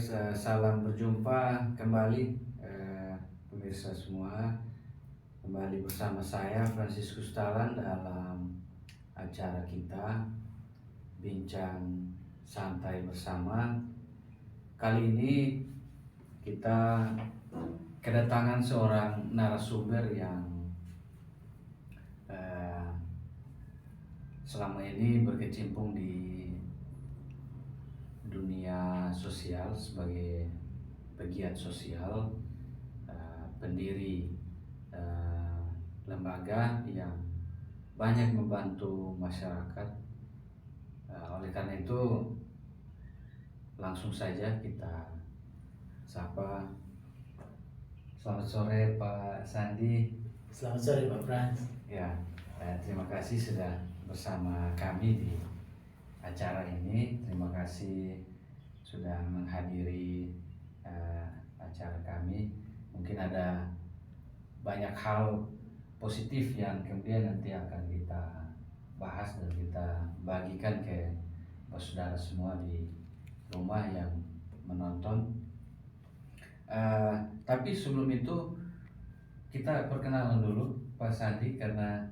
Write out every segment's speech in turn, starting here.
salam berjumpa kembali pemirsa semua. Kembali bersama saya Franciscus Talan dalam acara kita Bincang Santai Bersama. Kali ini kita kedatangan seorang narasumber yang selama ini berkecimpung di dunia sosial sebagai pegiat sosial, pendiri lembaga yang banyak membantu masyarakat. Oleh karena itu langsung saja kita sapa. Selamat sore Pak Sandi. Selamat sore Pak Frans. Ya, terima kasih sudah bersama kami di acara ini. Terima kasih sudah menghadiri acara kami. Mungkin ada banyak hal positif yang kemudian nanti akan kita bahas dan kita bagikan ke saudara semua di rumah yang menonton. Tapi sebelum itu kita perkenalan dulu Pak Sandi, karena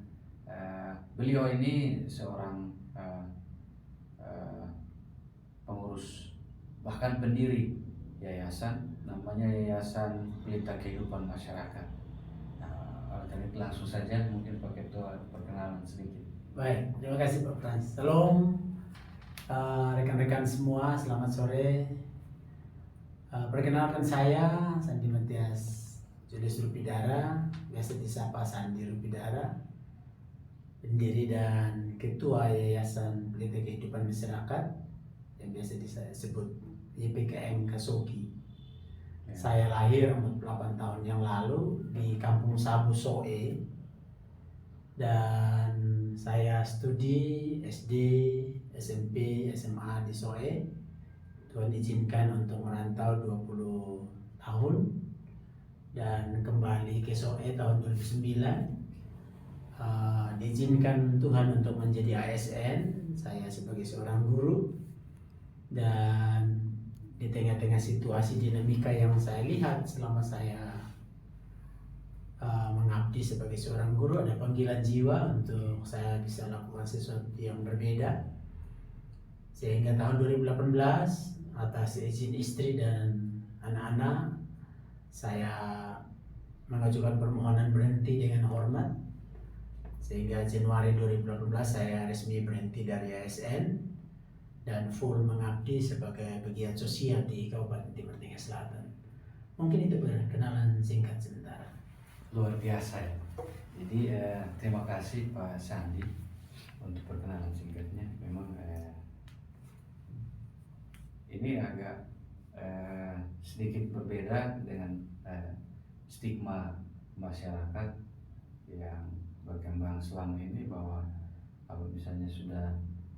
beliau ini seorang pengurus bahkan pendiri yayasan, namanya Yayasan Pelita Kehidupan Masyarakat. Oleh karena itu langsung saja mungkin Pak Ketua perkenalan sedikit. Baik, terima kasih Pak Frans. Salam rekan-rekan semua, selamat sore. Perkenalkan saya Sandi Matias Julius Rupidara, biasa disapa Sandi Rupidara, pendiri dan ketua Yayasan Pelita Kehidupan Masyarakat yang biasa disebut YPKM Kasoki. Ya. Saya lahir 48 tahun yang lalu di Kampung Sabu Soe, dan saya studi SD, SMP, SMA di Soe. Tuhan izinkan untuk merantau 20 tahun dan kembali ke Soe tahun 2009. Diizinkan Tuhan untuk menjadi ASN, saya sebagai seorang guru. Dan di tengah-tengah situasi dinamika yang saya lihat selama saya mengabdi sebagai seorang guru, ada panggilan jiwa untuk saya bisa lakukan sesuatu yang berbeda. Sehingga tahun 2018 atas izin istri dan anak-anak, saya mengajukan permohonan berhenti dengan hormat. Sehingga Januari 2018 saya resmi berhenti dari ASN dan full mengabdi sebagai pegiat sosial di Kabupaten Timur Tengah Selatan. Mungkin itu perkenalan singkat sementara. Luar biasa ya. Jadi terima kasih Pak Sandi untuk perkenalan singkatnya. Memang ini agak sedikit berbeda dengan stigma masyarakat yang berkembang selama ini, bahwa kalau misalnya sudah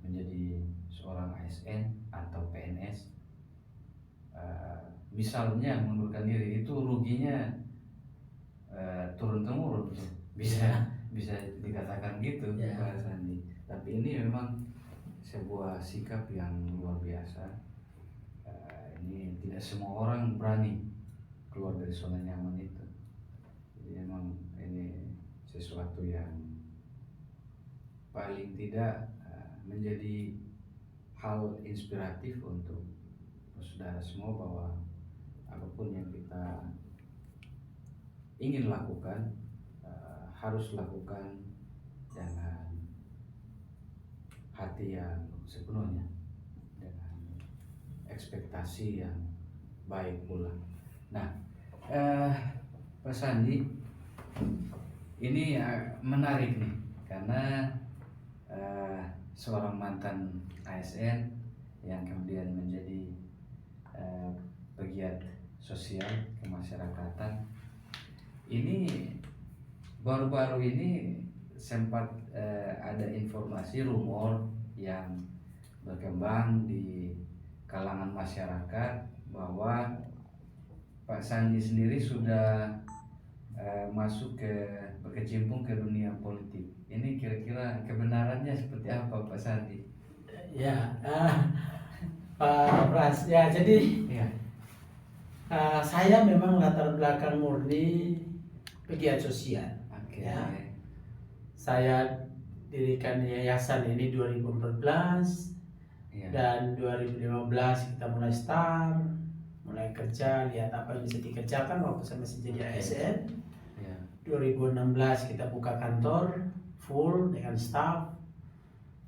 menjadi seorang ASN atau PNS, misalnya mengundurkan diri, itu ruginya turun temurun, bisa dikatakan gitu Pak Sandi. Tapi ini memang sebuah sikap yang luar biasa. Ini tidak semua orang berani keluar dari zona nyaman itu. Jadi memang ini sesuatu yang paling tidak menjadi hal inspiratif untuk saudara semua, bahwa apapun yang kita ingin lakukan harus lakukan dengan hati yang sepenuhnya, dengan ekspektasi yang baik pula. Nah, Pak Sandi, ini menarik nih, karena seorang mantan ASN yang kemudian menjadi pegiat sosial kemasyarakatan. Ini baru-baru ini sempat ada informasi rumor yang berkembang di kalangan masyarakat bahwa Pak Sandi sendiri sudah berkecimpung ke dunia politik. Ini kira-kira kebenarannya seperti apa Pak Sandi? Ya, Pak Pras, ya jadi Ya. Saya memang latar belakang murni pegiat sosial. Oke. Ya. Saya dirikan yayasan ini 2014 Iya. dan 2015 kita mulai start, mulai kerja, lihat apa yang bisa dikerjakan waktu saya masih jadi ASN. Iya. 2016 kita buka kantor full dengan staff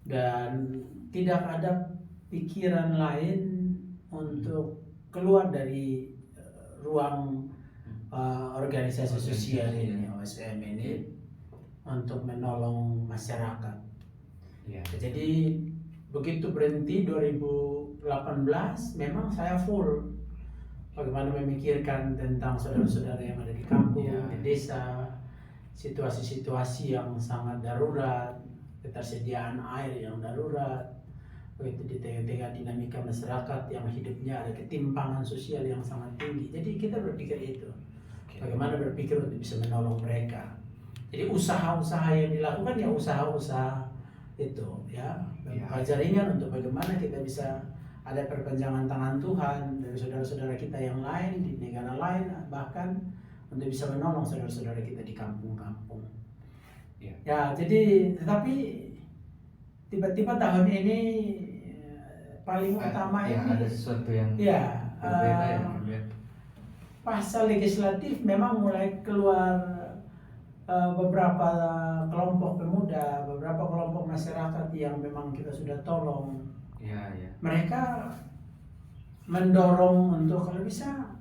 dan tidak ada pikiran lain untuk keluar dari ruang organisasi sosial ini, OSM ini, untuk menolong masyarakat. Iya. Jadi begitu berhenti 2018 memang saya full bagaimana memikirkan tentang saudara-saudara yang ada di kampung, di desa, situasi-situasi yang sangat darurat, ketersediaan air yang darurat, begitu di tengah-tengah dinamika masyarakat yang hidupnya ada ketimpangan sosial yang sangat tinggi. Jadi kita berpikir itu, bagaimana berpikir untuk bisa menolong mereka. Jadi usaha-usaha yang dilakukan ya usaha-usaha itu ya, jaringan untuk bagaimana kita bisa ada perpanjangan tangan Tuhan dari saudara-saudara kita yang lain di negara lain, bahkan untuk bisa menolong saudara-saudara kita di kampung-kampung. Ya, jadi tetapi tiba-tiba tahun ini paling utama ini ada sesuatu yang berbeda ya. Pasal legislatif memang mulai keluar beberapa kelompok pemuda, beberapa kelompok masyarakat yang memang kita sudah tolong. Mereka mendorong untuk kalau bisa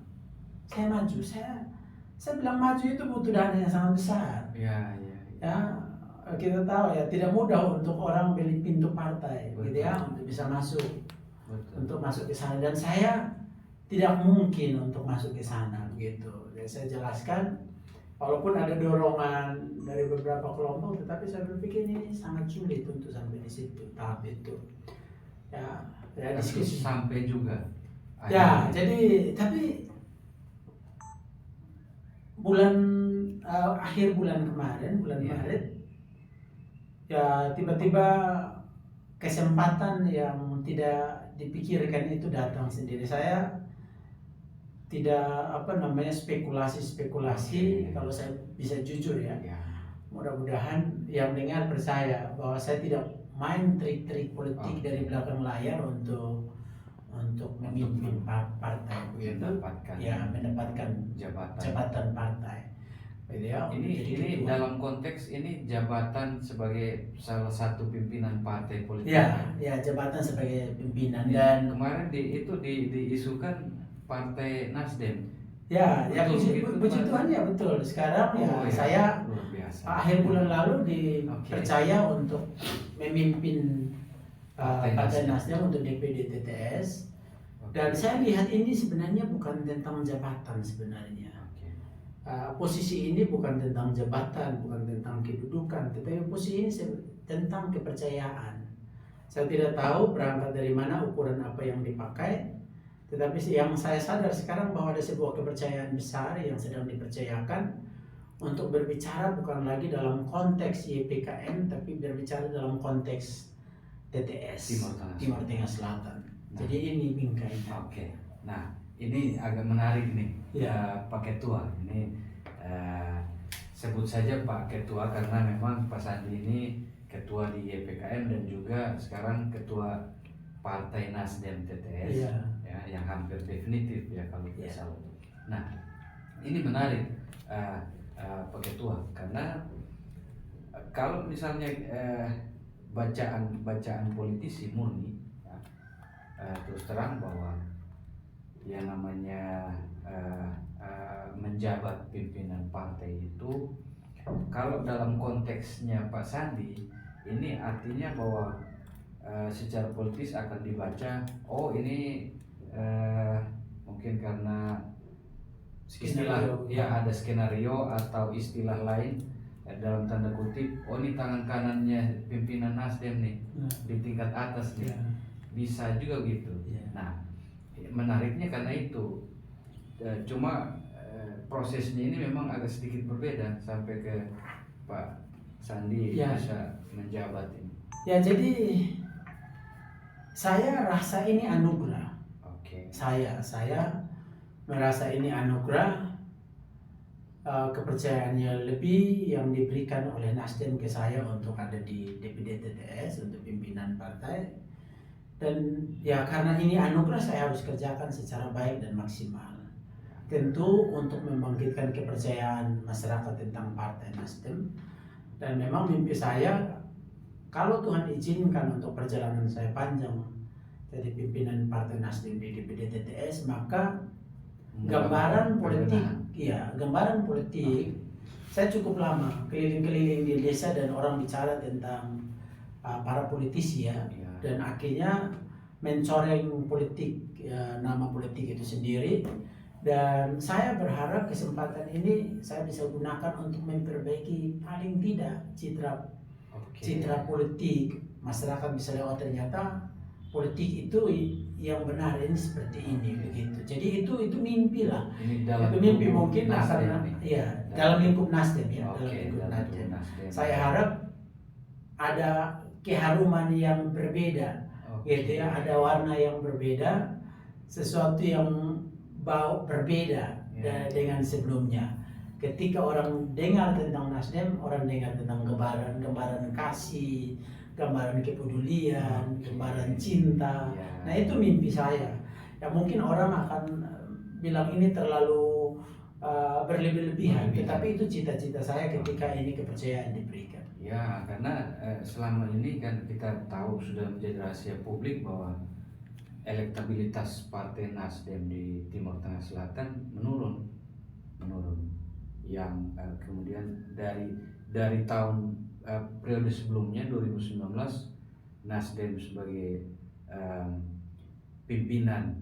saya maju. Saya bilang maju itu butuh dana yang sangat besar. Ya, kita tahu ya tidak mudah untuk orang beli pintu partai, gitu ya, untuk bisa masuk, untuk masuk ke sana. Dan saya tidak mungkin untuk masuk ke sana, gitu. Dan saya jelaskan. Walaupun ada dorongan dari beberapa kelompok, tetapi saya berpikir ini sangat sulit untuk sampai di situ, tahap itu. Ya diskusi sampai juga. Ya, jadi tapi akhir bulan kemarin, bulan Maret, ya tiba-tiba kesempatan yang tidak dipikirkan itu datang sendiri. Saya tidak spekulasi kalau saya bisa jujur ya. Mudah-mudahan yang dengar percaya bahwa saya tidak main trik-trik politik dari belakang layar untuk memimpin partai mendapatkan jabatan partai. Ini dalam konteks ini jabatan sebagai salah satu pimpinan partai politik. Ya, jabatan sebagai pimpinan. Dan kemarin diisukan Partai Nasdem. Ya, puji Tuhan ya betul. Sekarang saya akhir bulan lalu dipercaya untuk memimpin Partai Nasdem untuk DPD TTS. Dan saya lihat ini sebenarnya bukan tentang jabatan sebenarnya. Posisi ini bukan tentang jabatan, bukan tentang kedudukan, tetapi posisi ini tentang kepercayaan. Saya tidak tahu berangkat dari mana, ukuran apa yang dipakai. Tetapi yang saya sadar sekarang bahwa ada sebuah kepercayaan besar yang sedang dipercayakan untuk berbicara bukan lagi dalam konteks YPKM, tapi berbicara dalam konteks TTS, Timur Tengah Selatan. Jadi ini bingkainya. Nah ini agak menarik nih, Pak Ketua. Ini sebut saja Pak Ketua karena memang Pak Sandi ini Ketua di YPKM dan juga sekarang Ketua Partai Nasdem TTS, yang hampir definitif ya kalau tidak salah. Nah, ini menarik Pak Ketua karena kalau misalnya bacaan politisi murni, terus terang bahwa yang namanya menjabat pimpinan partai itu, kalau dalam konteksnya Pak Sandi, ini artinya bahwa secara politis akan dibaca, oh ini mungkin karena istilah ada skenario atau istilah lain dalam tanda kutip, oh ini tangan kanannya pimpinan Nasdem nih di tingkat atas nih, bisa juga gitu. Nah menariknya karena itu, cuma prosesnya ini memang agak sedikit berbeda sampai ke Pak Sandi bisa menjabat ini. Ya, jadi saya rasa ini anugerah. Saya merasa ini anugerah, kepercayaannya lebih yang diberikan oleh Nasdem ke saya untuk ada di DPD TTS untuk pimpinan partai. Dan ya karena ini anugerah, saya harus kerjakan secara baik dan maksimal. Tentu untuk membangkitkan kepercayaan masyarakat tentang Partai Nasdem. Dan memang mimpi saya, kalau Tuhan izinkan untuk perjalanan saya panjang jadi pimpinan Partai Nasdem di DPD TTS, maka gambaran politik, ya gambaran politik, saya cukup lama keliling-keliling di desa dan orang bicara tentang para politisi ya, dan akhirnya mencoreng politik, ya, nama politik itu sendiri. Dan saya berharap kesempatan ini saya bisa gunakan untuk memperbaiki paling tidak citra politik masyarakat, bisa lewat ternyata politik itu yang benar ini seperti ini begitu. Jadi itu mimpi lah. Itu mimpi mungkin lah karena ya dalam lingkup Nasdem ya, dalam lingkup Nasdem. Saya harap ada keharuman yang berbeda, gitu ya, ada warna yang berbeda, sesuatu yang berbeda dengan sebelumnya. Ketika orang dengar tentang Nasdem, orang dengar tentang gambaran kasih, gambaran kepedulian, gambaran cinta. Nah itu mimpi saya. Ya mungkin orang akan bilang ini terlalu berlebih-lebihan, tetapi itu cita-cita saya ketika ini kepercayaan diberikan. Ya, karena selama ini kan kita tahu sudah menjadi rahasia publik bahwa elektabilitas Partai Nasdem di Timur Tengah Selatan menurun. Yang kemudian dari tahun periode sebelumnya 2019 Nasdem sebagai pimpinan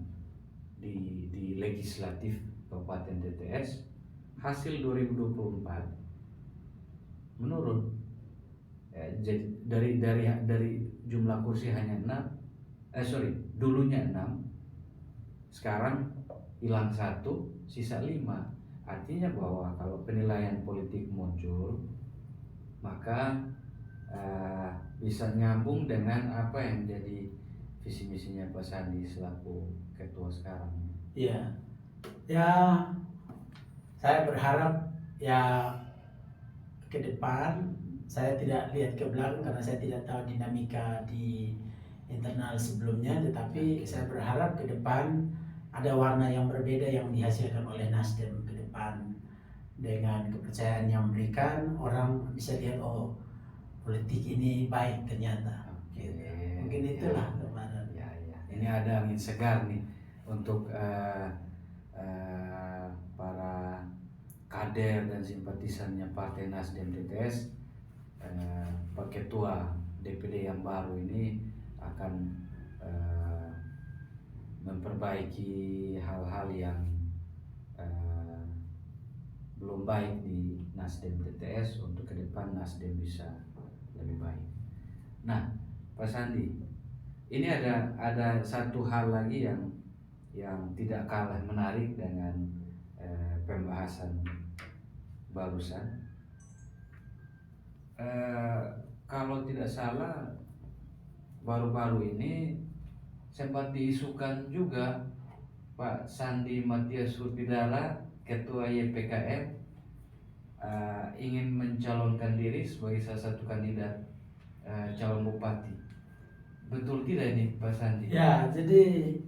di legislatif Kabupaten TTS, hasil 2024 menurun. Jadi dari jumlah kursi hanya 6, dulunya 6, sekarang hilang 1, sisa 5. Artinya bahwa kalau penilaian politik muncul, maka bisa nyambung dengan apa yang menjadi visi misinya Pak Sandi selaku ketua sekarang. Iya, ya saya berharap ya ke depan, saya tidak lihat ke belakang karena saya tidak tahu dinamika di internal sebelumnya, tetapi saya berharap ke depan ada warna yang berbeda yang dihasilkan oleh Nasdem ke depan. Dengan kepercayaan yang memberikan, orang bisa lihat, oh politik ini baik ternyata. Gitu. Mungkin itulah gambaran. Ya. Ini ada angin segar nih untuk para kader dan simpatisannya Partai Nasdem TTS. Pak Ketua DPD yang baru ini akan memperbaiki hal-hal yang belum baik di Nasdem TTS untuk ke depan Nasdem bisa lebih baik. Nah, Pak Sandi, ini ada satu hal lagi yang tidak kalah menarik dengan pembahasan barusan. Kalau tidak salah baru-baru ini sempat diisukan juga Pak Sandi Matias Hurpidala, Ketua YPKM, ingin mencalonkan diri sebagai salah satu kandidat calon bupati. Betul tidak ini Pak Sandi? Ya, jadi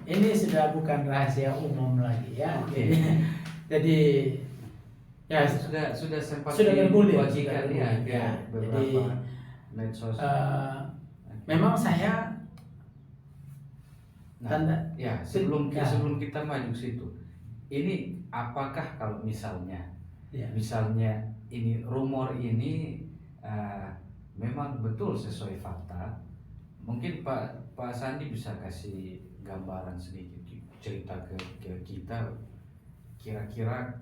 ini sudah bukan rahasia umum lagi ya. Jadi ya sudah sempat dibagikan ya beberapa medsos. Memang saya sebelum kita maju situ, ini apakah kalau misalnya ini rumor ini memang betul sesuai fakta, mungkin Pak Sandi bisa kasih gambaran sedikit, cerita ke kita kira-kira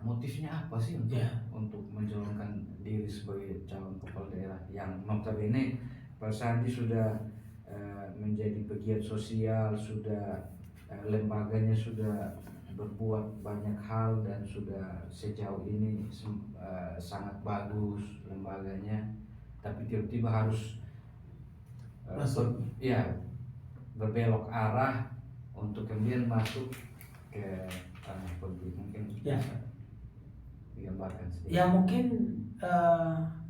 motifnya apa sih untuk mencalonkan diri sebagai calon kepala daerah yang notabene Pak Sandi sudah menjadi pegiat sosial, sudah lembaganya sudah berbuat banyak hal dan sudah sejauh ini sangat bagus lembaganya, tapi tiba-tiba harus berbelok arah untuk kemudian masuk ke ranah politik. Mungkin Ya. digambarkan sedikit. Ya mungkin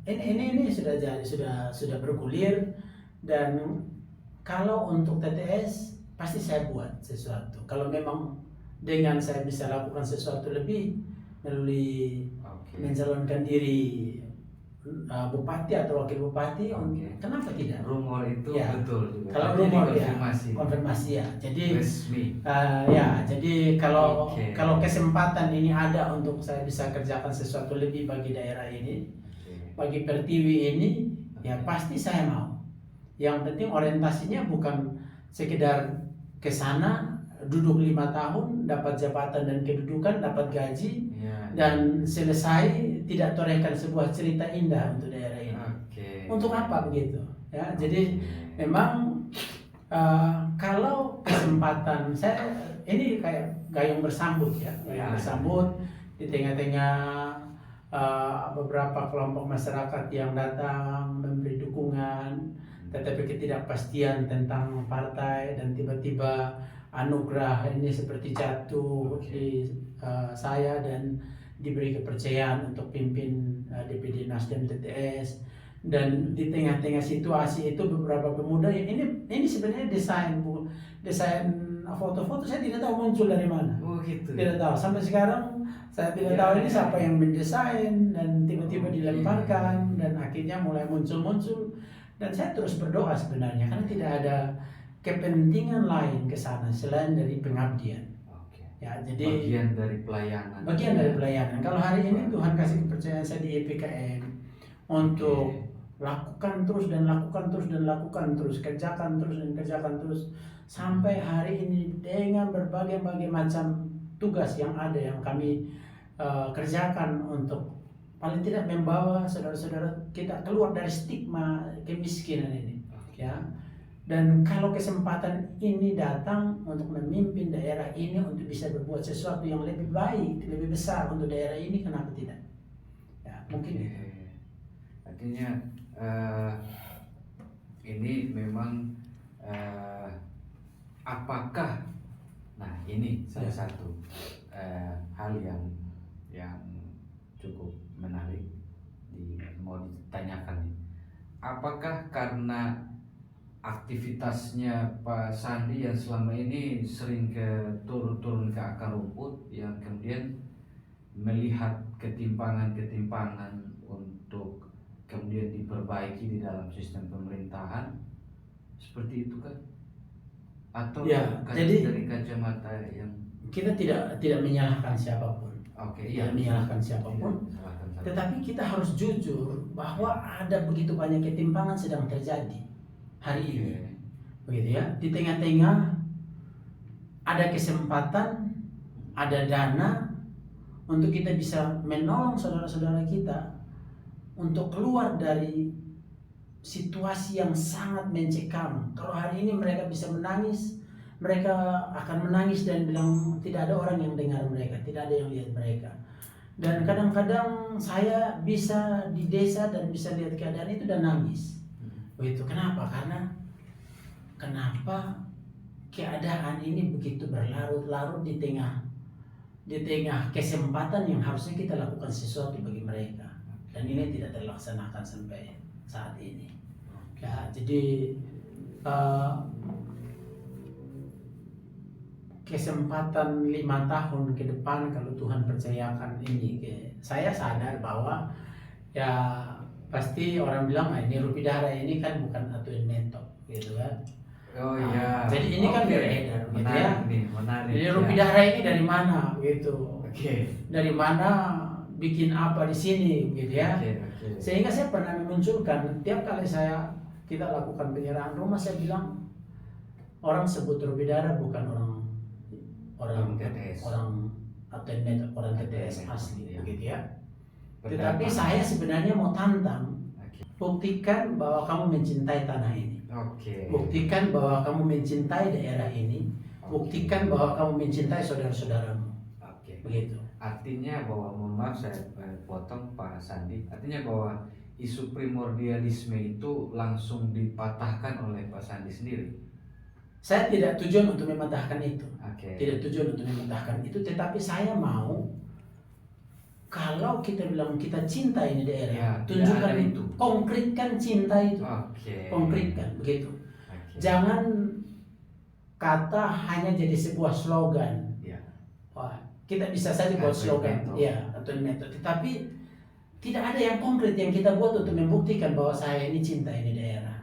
ini sudah bergulir, dan kalau untuk TTS pasti saya buat sesuatu. Kalau memang dengan saya bisa lakukan sesuatu lebih melalui mencalonkan diri bupati atau wakil bupati, kenapa tidak? Rumor itu Ya. betul juga. Kalau Jadi rumor konfirmasi ya. Jadi resmi. jadi kalau kesempatan ini ada untuk saya bisa kerjakan sesuatu lebih bagi daerah ini, bagi Pertiwi ini, ya pasti saya mau. Yang penting orientasinya bukan sekedar ke sana duduk 5 tahun, dapat jabatan dan kedudukan, dapat gaji, dan selesai, tidak torehkan sebuah cerita indah untuk daerah ini. Untuk apa begitu? Ya, jadi memang kalau kesempatan saya ini kayak gayung bersambut ya, gayung bersambut di tengah-tengah beberapa kelompok masyarakat yang datang memberi dukungan, tetapi ketidakpastian tentang partai, dan tiba-tiba anugerah ini seperti jatuh di saya dan diberi kepercayaan untuk pimpin DPD Nasdem TTS. Dan di tengah-tengah situasi itu beberapa pemuda yang ini sebenarnya desain foto-foto saya tidak tahu muncul dari mana. Gitu. Tidak tahu sampai sekarang, saya tidak tahu ini siapa yang mendesain, dan tiba-tiba dilemparkan dan akhirnya mulai muncul. Dan saya terus berdoa sebenarnya, karena tidak ada kepentingan lain ke sana selain dari pengabdian. Ya, jadi bagian dari pelayanan. Kalau hari ini Tuhan kasih kepercayaan saya di EPKM untuk lakukan terus, kerjakan terus sampai hari ini dengan berbagai macam tugas yang ada yang kami kerjakan untuk paling tidak membawa saudara-saudara kita keluar dari stigma kemiskinan ini. Ya. Dan kalau kesempatan ini datang untuk memimpin daerah ini, untuk bisa berbuat sesuatu yang lebih baik, lebih besar untuk daerah ini, kenapa tidak? Ya, mungkin itu. Artinya ini memang apakah, nah ini salah satu hal yang cukup menarik mau ditanyakan nih. Apakah karena aktivitasnya Pak Sandi yang selama ini sering turun ke akar rumput, yang kemudian melihat ketimpangan untuk kemudian diperbaiki di dalam sistem pemerintahan, seperti itu kan? Atau dari kacamata yang kita tidak menyalahkan siapapun. Menyalahkan siapapun. Tetapi kita harus jujur bahwa ada begitu banyak ketimpangan sedang terjadi hari ini, begitu ya. Di tengah-tengah ada kesempatan, ada dana untuk kita bisa menolong saudara-saudara kita untuk keluar dari situasi yang sangat mencekam. Kalau hari ini mereka bisa menangis, mereka akan menangis dan bilang tidak ada orang yang dengar mereka, tidak ada yang lihat mereka. Dan kadang-kadang saya bisa di desa dan bisa lihat keadaan itu dan nangis. Begitu. Kenapa? Karena kenapa keadaan ini begitu berlarut-larut di tengah kesempatan yang harusnya kita lakukan sesuatu bagi mereka, dan ini tidak terlaksanakan sampai saat ini. Ya, jadi kesempatan 5 tahun ke depan kalau Tuhan percayakan ini saya sadar bahwa ya pasti orang bilang ini Rupidara ini kan bukan aturan netok gitu kan. Jadi ini kan beredar gitu ya. Jadi Rupidara ini dari mana gitu. Dari mana, bikin apa di sini gitu ya. Sehingga saya pernah memunculkan tiap kali kita lakukan penyerahan rumah, saya bilang orang sebut Rupidara bukan orang TTS asli begitu ya. Tetapi saya sebenarnya mau tantang, buktikan bahwa kamu mencintai tanah ini, buktikan bahwa kamu mencintai daerah ini, buktikan bahwa kamu mencintai saudara-saudaramu. Begitu. Artinya bahwa, mohon maaf saya potong Pak Sandi, artinya bahwa isu primordialisme itu langsung dipatahkan oleh Pak Sandi sendiri. Saya tidak tujuan untuk mematahkan itu. Oke. Tidak tujuan untuk mematahkan itu, tetapi saya mau kalau kita bilang kita cinta ini daerah, Ya, tunjukkan tidak ada itu, konkretkan cinta itu, Oke. konkretkan begitu. Oke. Jangan kata hanya jadi sebuah slogan. Ya. Wah, kita bisa saja buat Atau slogan, metode. ya, atau metode, tetapi tidak ada yang konkret yang kita buat untuk membuktikan bahwa saya ini cinta ini daerah,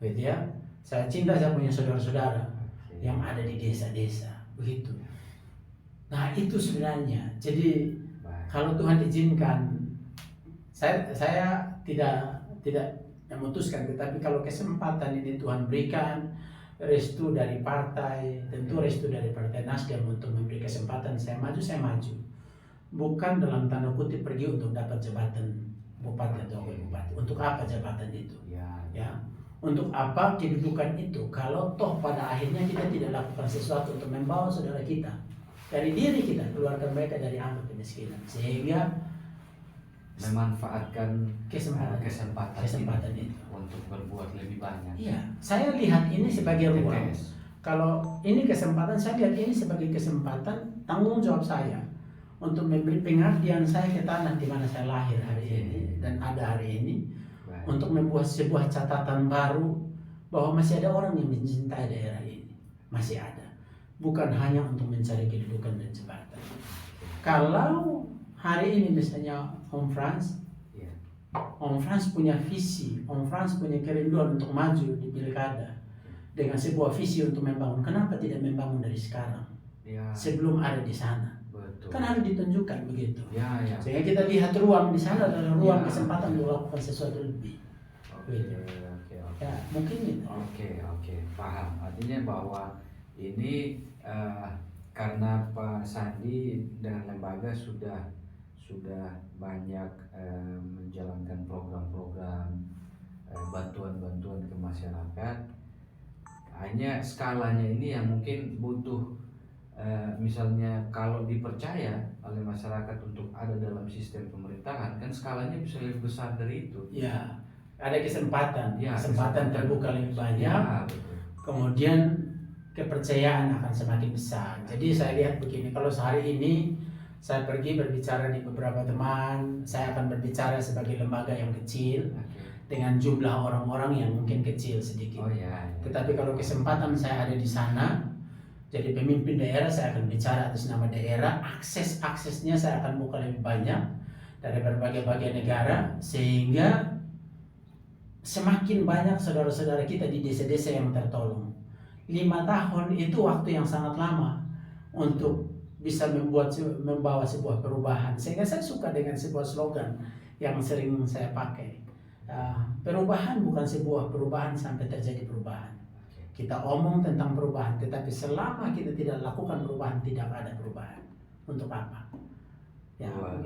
gitu ya. Saya cinta, saya punya saudara-saudara Oke. yang ada di desa-desa, begitu. Nah itu sebenarnya. Jadi Baik. kalau Tuhan izinkan, saya tidak memutuskan, tetapi kalau kesempatan ini Tuhan berikan, restu dari partai, tentu restu dari Partai Nasdem untuk memberi kesempatan saya maju, saya maju. Bukan dalam tanda kutip pergi untuk dapat jabatan bupati atau wakil bupati. Untuk apa jabatan itu? Ya, untuk apa kedudukan itu? Kalau toh pada akhirnya kita tidak lakukan sesuatu untuk membawa saudara kita dari diri kita, keluarkan mereka dari angka kemiskinan, sehingga memanfaatkan kesempatan itu untuk berbuat lebih banyak. Iya, saya lihat ini sebagai ruang. TTS. Kalau ini kesempatan, saya lihat ini sebagai kesempatan tanggung jawab saya untuk memberi pengabdian saya ke tanah di mana saya lahir hari ini dan ada hari ini, Baik. untuk membuat sebuah catatan baru bahwa masih ada orang yang mencintai daerah ini, masih ada, bukan hanya untuk mencari kedudukan dan jabatan. Kalau hari ini misalnya Om Frans, Ya. Om Frans punya visi, Om Frans punya kerinduan untuk maju di pilkada dengan sebuah visi untuk membangun. Kenapa tidak membangun dari sekarang, Ya. sebelum ada di sana? Betul. Kan harus ditunjukkan begitu. Ya, ya. Sehingga kita lihat ruang di sana adalah ruang Ya. kesempatan untuk melakukan sesuatu lebih. Oke, oke, oke. Ya, mungkin itu. Oke, paham. Artinya bahwa ini karena Pak Sandi dan lembaga sudah banyak menjalankan program-program bantuan-bantuan ke masyarakat. Hanya skalanya ini yang mungkin butuh misalnya kalau dipercaya oleh masyarakat untuk ada dalam sistem pemerintahan, kan skalanya bisa lebih besar dari itu. Ya, ada kesempatan, Ya, kesempatan terbuka lebih banyak. Ya, betul. Kemudian kepercayaan akan semakin besar. Jadi saya lihat begini, kalau sehari ini saya pergi berbicara di beberapa teman, saya akan berbicara sebagai lembaga yang kecil Oke. dengan jumlah orang-orang yang mungkin kecil sedikit. Oh ya. Tetapi kalau kesempatan saya ada di sana, jadi pemimpin daerah, saya akan bicara atas nama daerah, aksesnya saya akan buka lebih banyak dari berbagai negara, sehingga semakin banyak saudara-saudara kita di desa-desa yang tertolong. 5 tahun itu waktu yang sangat lama untuk bisa membawa sebuah perubahan. Sehingga saya suka dengan sebuah slogan yang sering saya pakai. Perubahan bukan sebuah perubahan sampai terjadi perubahan. Kita omong tentang perubahan, tetapi selama kita tidak lakukan perubahan, tidak ada perubahan. Untuk apa? Ya, Luar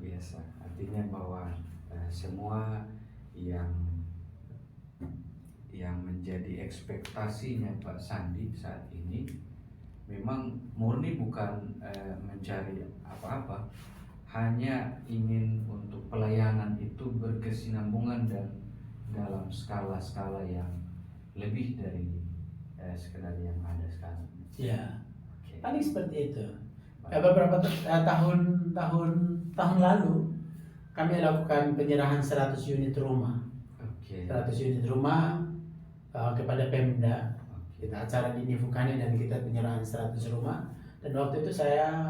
biasa. Artinya bahwa semua yang menjadi ekspektasinya Pak Sandi saat ini memang murni bukan mencari apa-apa, hanya ingin untuk pelayanan itu berkesinambungan dan dalam skala-skala yang lebih dari sekedar yang ada sekarang. Ya, Oke. paling seperti itu. Beberapa tahun lalu kami lakukan penyerahan 100 unit rumah. Oke. 100 unit rumah kepada Pemda. Kita acara di Nifukane dan kita penyerahan 100 rumah. Dan waktu itu saya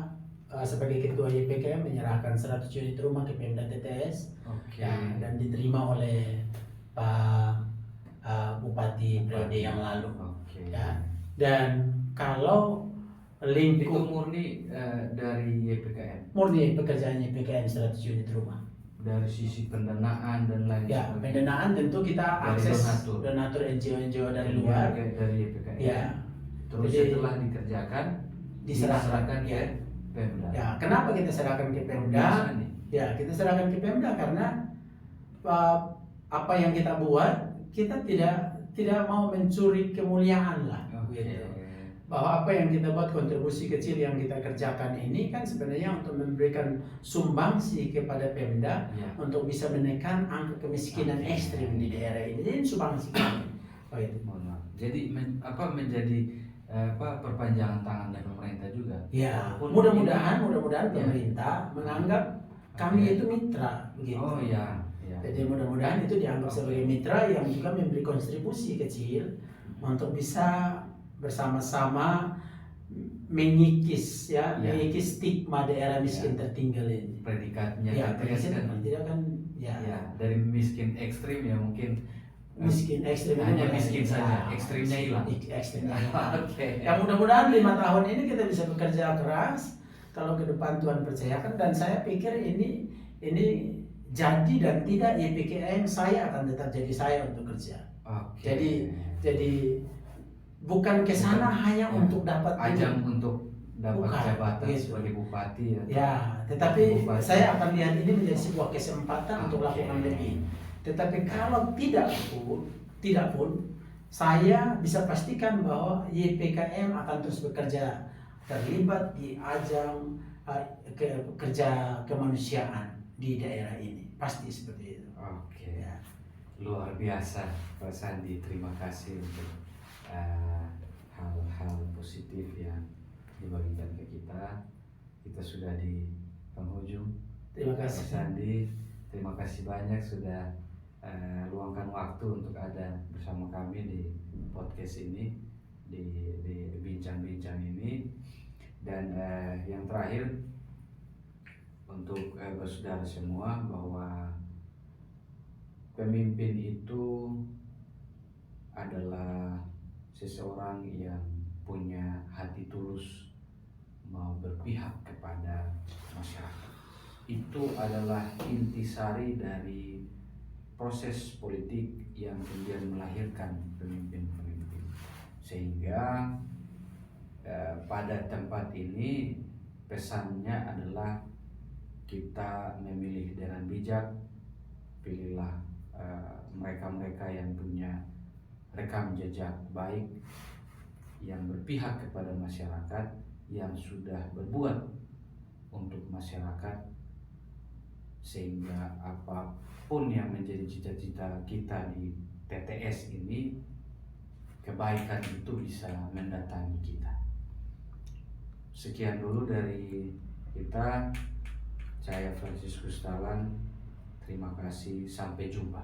sebagai ketua YPKM menyerahkan 100 unit rumah ke Pemda TTS. Oke. Ya, dan diterima oleh Pak Bupati periode yang lalu. Oke. Ya. Dan kalau Itu lingkup murni dari YPKM, murni pekerjaan YPKM 100 unit rumah. dari sisi pendanaan dan lain Ya, sebagainya. pendanaan tentu kita Dari akses donatur. NGO dari luar. Dari YPKM. Ya, Terus Jadi, setelah dikerjakan diserahkan. ke Ya. Pemda. Ya, kenapa kita serahkan ke Pemda? Biasa nih. Ya, kita serahkan ke Pemda karena apa yang kita buat, kita tidak mau mencuri kemuliaan lah. Oke. Gitu. Bahwa apa yang kita buat, kontribusi kecil yang kita kerjakan ini kan sebenarnya untuk memberikan sumbangsi kepada Pemda Ya. untuk bisa menekan angka kemiskinan Oke. ekstrim di daerah ini. Jadi sumbangsi kami. Apa itu? Mohon maaf. Jadi menjadi perpanjangan tangan dari pemerintah juga. Ya, Walaupun mudah-mudahan Ya. pemerintah menganggap kami Oke. itu mitra, begitu. Oh ya, ya. Jadi mudah-mudahan itu dianggap sebagai mitra yang juga memberi kontribusi kecil untuk bisa bersama-sama mengikis Ya. mengikis stigma daerah miskin tertinggal ini. Predikatnya Ya, kan tidak kan ya. ya, dari miskin ekstrim ya mungkin Miskin ekstrim hanya itu miskin ya, saja, ekstrimnya hilang. Ekstrimnya hilang. Oke. Ya mudah-mudahan 5 tahun ini kita bisa bekerja keras kalau ke depan Tuhan percayakan, dan saya pikir ini jadi dan tidak YPKM saya akan tetap jadi saya untuk kerja. Oke. Jadi bukan ke sana hanya Ya. untuk dapat ajang untuk dapat Bukan, jabatan gitu. sebagai bupati ya. Ya, tetapi Bupati. saya akan lihat ini menjadi sebuah kesempatan untuk Oke. lakukan lebih. Tetapi kalau tidak pun, saya bisa pastikan bahwa YPKM akan terus bekerja terlibat di ajang kerja kemanusiaan di daerah ini. Pasti seperti itu. Oke. Ya. Luar biasa Pak Sandi, terima kasih untuk hal-hal positif yang dibagikan ke kita. Kita sudah di penghujung. Terima Pak kasih. Sandi, terima kasih banyak sudah luangkan waktu untuk ada bersama kami di podcast ini, di bincang-bincang ini. Dan yang terakhir untuk saudara semua, bahwa pemimpin itu adalah seseorang yang punya hati tulus mau berpihak kepada masyarakat. Itu adalah intisari dari proses politik yang kemudian melahirkan pemimpin-pemimpin. Sehingga pada tempat ini pesannya adalah kita memilih dengan bijak. Pilihlah mereka-mereka yang punya rekam jejak baik, yang berpihak kepada masyarakat, yang sudah berbuat untuk masyarakat, sehingga apapun yang menjadi cita-cita kita di TTS ini, kebaikan itu bisa mendatangi kita. Sekian dulu dari kita. Saya Franciscus Talan. Terima kasih, sampai jumpa.